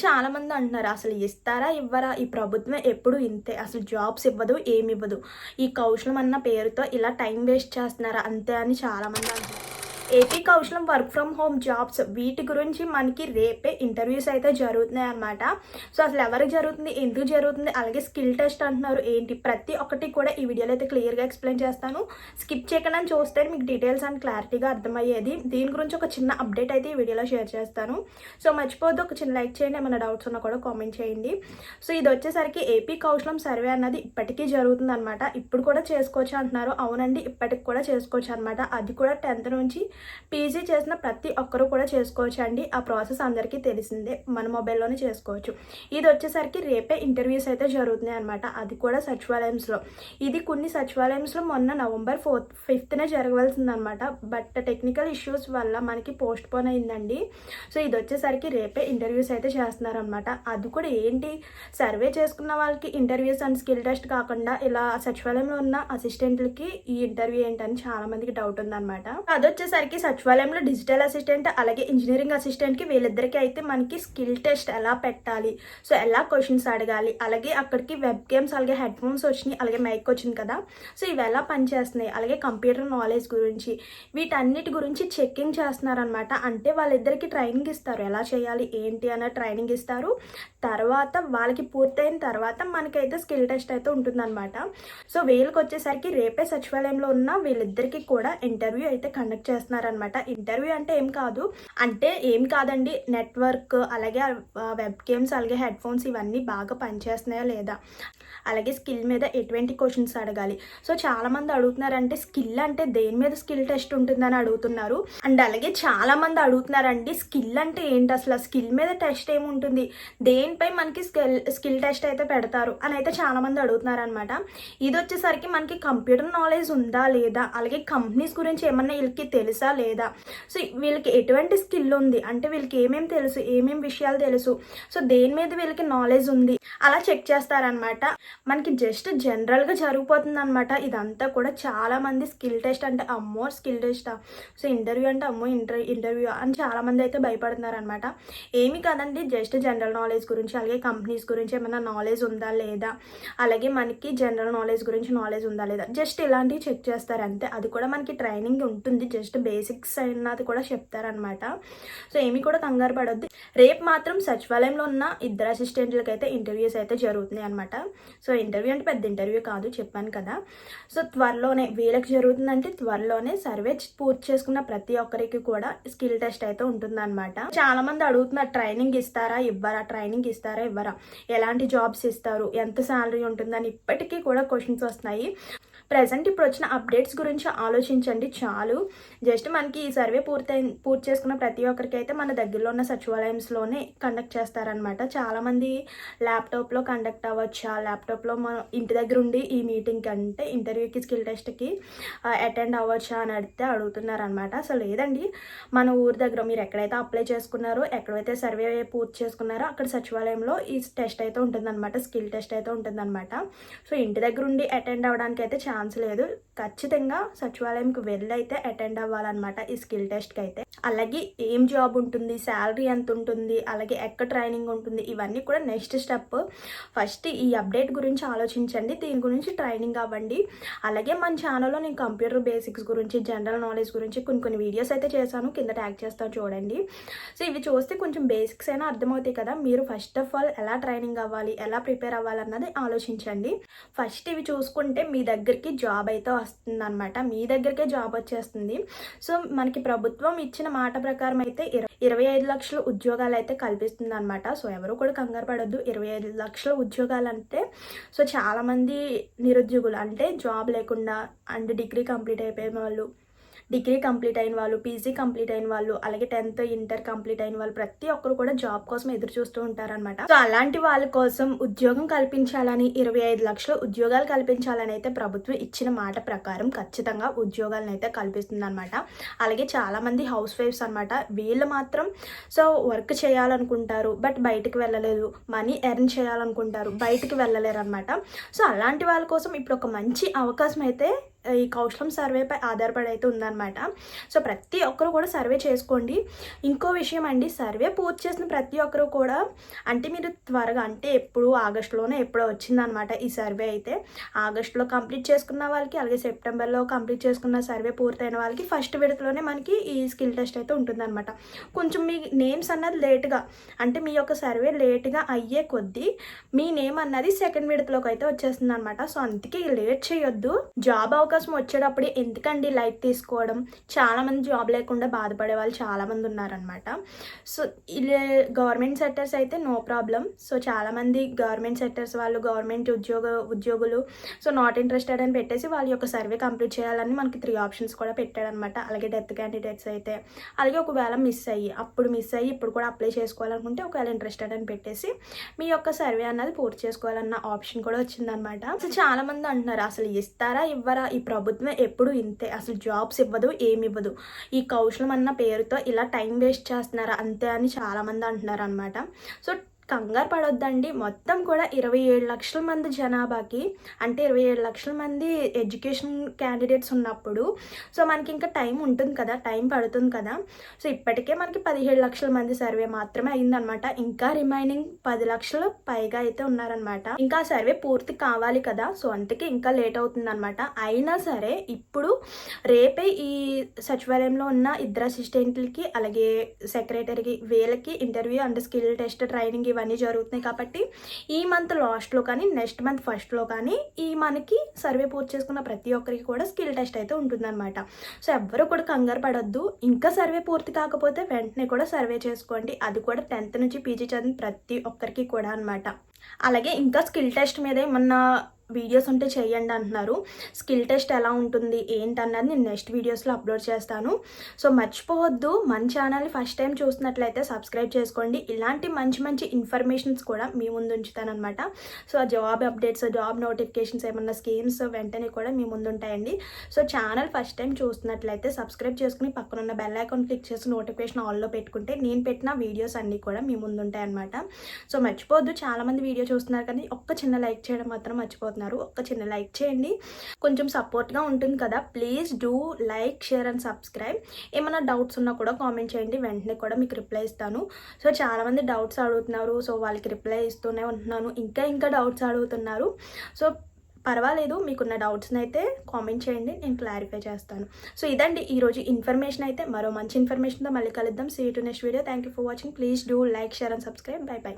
చాలామంది అంటున్నారు, అసలు ఇస్తారా ఇవ్వరా, ఈ ప్రభుత్వం ఎప్పుడు ఇంతే, అసలు జాబ్స్ ఇవ్వదు, ఏమి ఇవ్వదు, ఈ కౌశలం అన్న పేరుతో ఇలా టైం వేస్ట్ చేస్తున్నారా అంతే అని చాలామంది అంటున్నారు. AP Kaushalam work from home jobs వీటి గురించి మనకి రేపే ఇంటర్వ్యూస్ అయితే జరుగుతున్నాయి అనమాట. సో అసలు ఎవరికి జరుగుతుంది, ఎందుకు జరుగుతుంది, అలాగే స్కిల్ టెస్ట్ అంటున్నారు ఏంటి, ప్రతి ఒక్కటి కూడా ఈ వీడియోలో అయితే క్లియర్గా ఎక్స్ప్లెయిన్ చేస్తాను. స్కిప్ చేయకుండా చూస్తే మీకు డీటెయిల్స్ అండ్ క్లారిటీగా అర్థమయ్యేది. దీని గురించి ఒక చిన్న అప్డేట్ అయితే ఈ వీడియోలో షేర్ చేస్తాను. సో మర్చిపోద్దు, ఒక చిన్న లైక్ చేయండి, ఏమైనా డౌట్స్ ఉన్నా కూడా కామెంట్ చేయండి. సో ఇది వచ్చేసరికి ఏపీ కౌశలం సర్వే అన్నది ఇప్పటికీ జరుగుతుంది అనమాట. ఇప్పుడు కూడా చేసుకోవచ్చు అంటున్నారు. అవునండి, ఇప్పటికి కూడా చేసుకోవచ్చు అనమాట. అది కూడా 10th నుంచి పీజీ చేసిన ప్రతి ఒక్కరూ కూడా చేసుకోవచ్చు అండి. ఆ ప్రాసెస్ అందరికీ తెలిసిందే, మన మొబైల్లోనే చేసుకోవచ్చు. ఇది వచ్చేసరికి రేపే ఇంటర్వ్యూస్ అయితే జరుగుతున్నాయి అనమాట. అది కూడా సచివాలయంస్లో. ఇది కొన్ని సచివాలయంస్లో మొన్న November 5th జరగవలసింది అనమాట. బట్ టెక్నికల్ ఇష్యూస్ వల్ల మనకి పోస్ట్ పోన్ అయిందండి. సో ఇది వచ్చేసరికి రేపే ఇంటర్వ్యూస్ అయితే చేస్తున్నారనమాట. అది కూడా ఏంటి, సర్వే చేసుకున్న వాళ్ళకి ఇంటర్వ్యూస్ అండ్ స్కిల్ టెస్ట్ కాకుండా ఇలా సచివాలయంలో ఉన్న అసిస్టెంట్లకి ఈ ఇంటర్వ్యూ ఏంటని చాలా మందికి డౌట్ ఉందన్నమాట. అది వచ్చేసరికి సచివాలయంలో డిజిటల్ అసిస్టెంట్ అలాగే ఇంజనీరింగ్ అసిస్టెంట్కి వీళ్ళిద్దరికీ అయితే మనకి స్కిల్ టెస్ట్ ఎలా పెట్టాలి, సో ఎలా క్వశ్చన్స్ అడగాలి, అలాగే అక్కడికి వెబ్ గేమ్స్ అలాగే హెడ్ ఫోన్స్ వచ్చినాయి, అలాగే మైక్ వచ్చింది కదా, సో ఇవి ఎలా పనిచేస్తున్నాయి, అలాగే కంప్యూటర్ నాలెడ్జ్ గురించి వీటన్నిటి గురించి చెక్కింగ్ చేస్తున్నారనమాట. అంటే వాళ్ళిద్దరికి ట్రైనింగ్ ఇస్తారు, ఎలా చేయాలి ఏంటి అన్న ట్రైనింగ్ ఇస్తారు. తర్వాత వాళ్ళకి పూర్తయిన తర్వాత మనకైతే స్కిల్ టెస్ట్ అయితే ఉంటుందన్నమాట. సో వీళ్ళకి వచ్చేసరికి రేపే సచివాలయంలో ఉన్న వీళ్ళిద్దరికి కూడా ఇంటర్వ్యూ అయితే కండక్ట్ చేస్తున్నారనమాట. ఇంటర్వ్యూ అంటే ఏం కాదండి, నెట్వర్క్ అలాగే వెబ్ గేమ్స్ అలాగే హెడ్ ఫోన్స్ ఇవన్నీ బాగా పనిచేస్తున్నాయా లేదా, అలాగే స్కిల్ మీద ఎటువంటి క్వశ్చన్స్ అడగాలి. సో చాలా మంది అడుగుతున్నారంటే స్కిల్ అంటే దేని మీద స్కిల్ టెస్ట్ ఉంటుందని అడుగుతున్నారు. అండ్ అలాగే చాలా మంది అడుగుతున్నారండి, స్కిల్ అంటే ఏంటి, అసలు స్కిల్ మీద టెస్ట్ ఏముంటుంది, దేనిపై మనకి స్కిల్ టెస్ట్ అయితే పెడతారు అని అయితే చాలా మంది అడుగుతున్నారు అనమాట. ఇది వచ్చేసరికి మనకి కంప్యూటర్ నాలెడ్జ్ ఉందా లేదా, అలాగే కంపెనీస్ గురించి ఏమన్నా వీళ్ళకి తెలుసా లేదా, సో వీళ్ళకి ఎటువంటి స్కిల్ ఉంది అంటే వీళ్ళకి ఏమేమి తెలుసు, ఏమేమి విషయాలు తెలుసు, సో దేని మీద వీళ్ళకి నాలెడ్జ్ ఉంది అలా చెక్ చేస్తారనమాట. మనకి జస్ట్ జనరల్గా జరిగిపోతుంది అనమాట ఇదంతా కూడా. చాలా మంది స్కిల్ టెస్ట్ అంటే అమ్మో స్కిల్ టెస్టా, సో ఇంటర్వ్యూ అంటే అమ్మో ఇంటర్వ్యూ అని చాలా మంది అయితే భయపడుతున్నారు అనమాట. ఏమి కాదండి, జస్ట్ జనరల్ నాలెడ్జ్ గురించి అలాగే కంపెనీస్ గురించి ఏమైనా నాలెడ్జ్ ఉందా లేదా, అలాగే మనకి జనరల్ నాలెడ్జ్ గురించి నాలెడ్జ్ ఉందా లేదా, జస్ట్ ఇలాంటివి చెక్ చేస్తారు అంతే. అది కూడా మనకి ట్రైనింగ్ ఉంటుంది, జస్ట్ బేసిక్స్ అన్నది కూడా చెప్తారనమాట. సో ఏమి కూడా కంగారు పడొద్దు. రేపు మాత్రం సచివాలయంలో ఉన్న ఇద్దరు అసిస్టెంట్లకి అయితే ఇంటర్వ్యూస్ అయితే జరుగుతున్నాయి అనమాట. సో ఇంటర్వ్యూ అంటే పెద్ద ఇంటర్వ్యూ కాదు, చెప్పాను కదా. సో త్వరలోనే వీళ్ళకి జరుగుతుందంటే త్వరలోనే సర్వే పూర్తి చేసుకున్న ప్రతి ఒక్కరికి కూడా స్కిల్ టెస్ట్ అయితే ఉంటుందన్నమాట. చాలా మంది అడుగుతున్నారు, ట్రైనింగ్ ఇస్తారా ఇవ్వరా, ట్రైనింగ్ ఇస్తారా ఇవ్వరా, ఎలాంటి జాబ్స్ ఇస్తారు, ఎంత శాలరీ ఉంటుందని ఇప్పటికీ కూడా క్వశ్చన్స్ వస్తున్నాయి. ప్రజెంట్ ఇప్పుడు వచ్చిన అప్డేట్స్ గురించి ఆలోచించండి చాలు. జస్ట్ మనకి ఈ సర్వే పూర్తి చేసుకున్న ప్రతి ఒక్కరికి అయితే మన దగ్గరలో ఉన్న సచివాలయంస్లోనే కండక్ట్ చేస్తారనమాట. చాలామంది ల్యాప్టాప్లో కండక్ట్ అవ్వచ్చా, ల్యాప్టాప్లో మన ఇంటి దగ్గర ఉండి ఈ మీటింగ్కి అంటే ఇంటర్వ్యూకి స్కిల్ టెస్ట్కి అటెండ్ అవ్వచ్చా అని అడుగుతున్నారనమాట. సో లేదండి, మన ఊరి దగ్గర మీరు ఎక్కడైతే అప్లై చేసుకున్నారో, ఎక్కడైతే సర్వే పూర్తి చేసుకున్నారో అక్కడ సచివాలయంలో ఈ టెస్ట్ అయితే ఉంటుందన్నమాట, స్కిల్ టెస్ట్ అయితే ఉంటుందన్నమాట. సో ఇంటి దగ్గర ఉండి అటెండ్ అవ్వడానికి అయితే ఛాన్స్ లేదు. ఖచ్చితంగా సచివాలయంకి వెళ్ళైతే అటెండ్ అవ్వాలన్నమాట ఈ స్కిల్ టెస్ట్కి అయితే. అలాగే ఏం జాబ్ ఉంటుంది, శాలరీ ఎంత ఉంటుంది, అలాగే ఎక్కడ ట్రైనింగ్ ఉంటుంది, ఇవన్నీ కూడా నెక్స్ట్ స్టెప్. ఫస్ట్ ఈ అప్డేట్ గురించి ఆలోచించండి, దీని గురించి ట్రైనింగ్ అవ్వండి. అలాగే మన ఛానల్లో నేను కంప్యూటర్ బేసిక్స్ గురించి, జనరల్ నాలెడ్జ్ గురించి కొన్ని వీడియోస్ అయితే చేశాను, కింద ట్యాగ్ చేస్తాను చూడండి. సో ఇవి చూస్తే కొంచెం బేసిక్స్ అయినా అర్థమవుతాయి కదా. మీరు ఫస్ట్ ఆఫ్ ఆల్ ఎలా ట్రైనింగ్ అవ్వాలి, ఎలా ప్రిపేర్ అవ్వాలన్నది ఆలోచించండి. ఫస్ట్ ఇవి చూసుకుంటే మీ దగ్గరికి జాబ్ అయితే వస్తుంది అనమాట, మీ దగ్గరికే జాబ్ వచ్చేస్తుంది. సో మనకి ప్రభుత్వం ఇచ్చిన మాట ప్రకారం అయితే 25 లక్షల ఉద్యోగాలు అయితే కల్పిస్తుంది అనమాట. సో ఎవరు కూడా కంగారు పడొద్దు. 25 లక్షల ఉద్యోగాలు అంటే సో చాలామంది నిరుద్యోగులు అంటే జాబ్ లేకుండా అండ్ డిగ్రీ కంప్లీట్ అయిపోయిన వాళ్ళు, డిగ్రీ కంప్లీట్ అయిన వాళ్ళు, పీజీ కంప్లీట్ అయిన వాళ్ళు, అలాగే 10th ఇంటర్ కంప్లీట్ అయిన వాళ్ళు ప్రతి ఒక్కరు కూడా జాబ్ కోసం ఎదురు చూస్తూ ఉంటారనమాట. సో అలాంటి వాళ్ళ కోసం ఉద్యోగం కల్పించాలని 25 లక్షల ఉద్యోగాలు కల్పించాలని అయితే ప్రభుత్వం ఇచ్చిన మాట ప్రకారం ఖచ్చితంగా ఉద్యోగాలను అయితే కల్పిస్తుంది అనమాట. అలాగే చాలా మంది హౌస్ వైఫ్స్ అనమాట, వీళ్ళు మాత్రం సో వర్క్ చేయాలనుకుంటారు బట్ బయటకు వెళ్ళలేదు, మనీ ఎర్న్ చేయాలనుకుంటారు బయటకు వెళ్ళలేరు అనమాట. సో అలాంటి వాళ్ళ కోసం ఇప్పుడు ఒక మంచి అవకాశం అయితే ఈ కౌశలం సర్వేపై ఆధారపడి అయితే ఉందన్నమాట. సో ప్రతి ఒక్కరు కూడా సర్వే చేసుకోండి. ఇంకో విషయం అండి, సర్వే పూర్తి చేసిన ప్రతి ఒక్కరు కూడా అంటే మీరు త్వరగా అంటే ఎప్పుడు ఆగస్టులోనే ఎప్పుడో వచ్చిందనమాట ఈ సర్వే అయితే. ఆగస్టులో కంప్లీట్ చేసుకున్న వాళ్ళకి, అలాగే సెప్టెంబర్లో కంప్లీట్ చేసుకున్న సర్వే పూర్తయిన వాళ్ళకి ఫస్ట్ విడతలోనే మనకి ఈ స్కిల్ టెస్ట్ అయితే ఉంటుందన్నమాట. కొంచెం మీ నేమ్స్ అన్నది లేట్గా అంటే మీ యొక్క సర్వే లేట్గా అయ్యే కొద్దీ మీ నేమ్ అన్నది సెకండ్ విడతలోకి అయితే వచ్చేస్తుంది అనమాట. సో అందుకే లేట్ చేయొద్దు. జాబ్ అవకాశం వచ్చేటప్పుడు ఎందుకండి లైట్ తీసుకోవడం. చాలామంది జాబ్ లేకుండా బాధపడే వాళ్ళు చాలామంది ఉన్నారనమాట. సో ఇలా గవర్నమెంట్ సెక్టర్స్ అయితే నో ప్రాబ్లం. సో చాలామంది గవర్నమెంట్ సెక్టర్స్ వాళ్ళు గవర్నమెంట్ ఉద్యోగులు సో నాట్ ఇంట్రెస్టెడ్ అని పెట్టేసి వాళ్ళ యొక్క సర్వే కంప్లీట్ చేయాలని మనకి 3 ఆప్షన్స్ కూడా పెట్టాడనమాట. అలాగే డెత్ క్యాండిడేట్స్ అయితే, అలాగే ఒకవేళ మిస్ అయ్యి ఇప్పుడు కూడా అప్లై చేసుకోవాలనుకుంటే ఒకవేళ ఇంట్రెస్టెడ్ అని పెట్టేసి మీ యొక్క సర్వే అన్నది పూర్తి చేసుకోవాలన్న ఆప్షన్ కూడా వచ్చిందనమాట. అసలు చాలా మంది అంటున్నారు అసలు ఇస్తారా ఇవ్వరా, ఈ ప్రభుత్వం ఎప్పుడు ఇంతే, అసలు జాబ్స్ ఇవ్వదు ఏమి ఇవ్వదు, ఈ కౌశలం అన్న పేరుతో ఇలా టైం వేస్ట్ చేస్తున్నారా అంతే అని చాలా మంది అంటున్నారు అనమాట. సో కంగారు పడొద్దండి. మొత్తం కూడా 27 లక్షల మంది జనాభాకి అంటే 27 లక్షల మంది ఎడ్యుకేషన్ క్యాండిడేట్స్ ఉన్నప్పుడు సో మనకి ఇంకా టైం ఉంటుంది కదా, టైం పడుతుంది కదా. సో ఇప్పటికే మనకి 17 లక్షల మంది సర్వే మాత్రమే అయిందనమాట. ఇంకా రిమైనింగ్ 10 లక్షలు పైగా అయితే ఉన్నారనమాట. ఇంకా సర్వే పూర్తి కావాలి కదా, సో అందుకే ఇంకా లేట్ అవుతుంది అనమాట. అయినా సరే ఇప్పుడు రేపే ఈ సచివాలయంలో ఉన్న 2 అసిస్టెంట్లకి అలాగే సెక్రటరీకి వీళ్ళకి interview and skill test training ఇవన్నీ జరుగుతున్నాయి కాబట్టి ఈ మంత్ లాస్ట్లో కానీ నెక్స్ట్ మంత్ ఫస్ట్లో కానీ ఈ మనకి సర్వే పూర్తి చేసుకున్న ప్రతి ఒక్కరికి కూడా స్కిల్ టెస్ట్ అయితే ఉంటుందన్నమాట. సో ఎవ్వరూ కూడా కంగారు పడొద్దు. ఇంకా సర్వే పూర్తి కాకపోతే వెంటనే కూడా సర్వే చేసుకోండి. అది కూడా 10th నుంచి పీజీ చదివిన ప్రతి ఒక్కరికి కూడా అనమాట. అలాగే ఇంకా స్కిల్ టెస్ట్ మీద ఏమన్నా వీడియోస్ ఉంటే చేయండి అంటున్నారు. స్కిల్ టెస్ట్ ఎలా ఉంటుంది ఏంటన్నది నేను నెక్స్ట్ వీడియోస్లో అప్లోడ్ చేస్తాను. సో మర్చిపోవద్దు, మన ఛానల్ని ఫస్ట్ టైం చూసినట్లయితే సబ్స్క్రైబ్ చేసుకోండి. ఇలాంటి మంచి మంచి ఇన్ఫర్మేషన్స్ కూడా మీ ముందు ఉంచుతానమాట. So job updates, job notifications, ఏమన్నా స్కీమ్స్ వెంటనే కూడా మీ ముందు ఉంటాయండి. సో ఛానల్ ఫస్ట్ టైం చూస్తున్నట్లయితే సబ్స్క్రైబ్ చేసుకుని పక్కన ఉన్న బెల్ ఐకాన్ క్లిక్ చేసి నోటిఫికేషన్ ఆల్లో పెట్టుకుంటే నేను పెట్టిన వీడియోస్ అన్నీ కూడా మీ ముందు ఉంటాయన్నమాట. సో మర్చిపోవద్దు, చాలామంది వీడియో చూస్తున్నారు కానీ ఒక్క చిన్న లైక్ చేయడం మాత్రం మర్చిపోతున్నారు. ఒక్క చిన్న లైక్ చేయండి, కొంచెం సపోర్ట్గా ఉంటుంది కదా. Please do like, share and subscribe. ఏమైనా డౌట్స్ ఉన్నా కూడా కామెంట్ చేయండి, వెంటనే కూడా మీకు రిప్లై ఇస్తాను. సో చాలామంది డౌట్స్ అడుగుతున్నారు, సో వాళ్ళకి రిప్లై ఇస్తూనే ఉంటున్నాను. ఇంకా డౌట్స్ అడుగుతున్నారు. సో పర్వాలేదు, మీకున్న డౌట్స్ని అయితే కామెంట్ చేయండి, నేను క్లారిఫై చేస్తాను. సో ఇదండి ఈరోజు ఇన్ఫర్మేషన్ అయితే. మరో మంచి ఇన్ఫర్మేషన్తో మళ్ళీ కలుద్దాం. See you to next video. Thank you for watching. Please do like, share and subscribe. Bye by.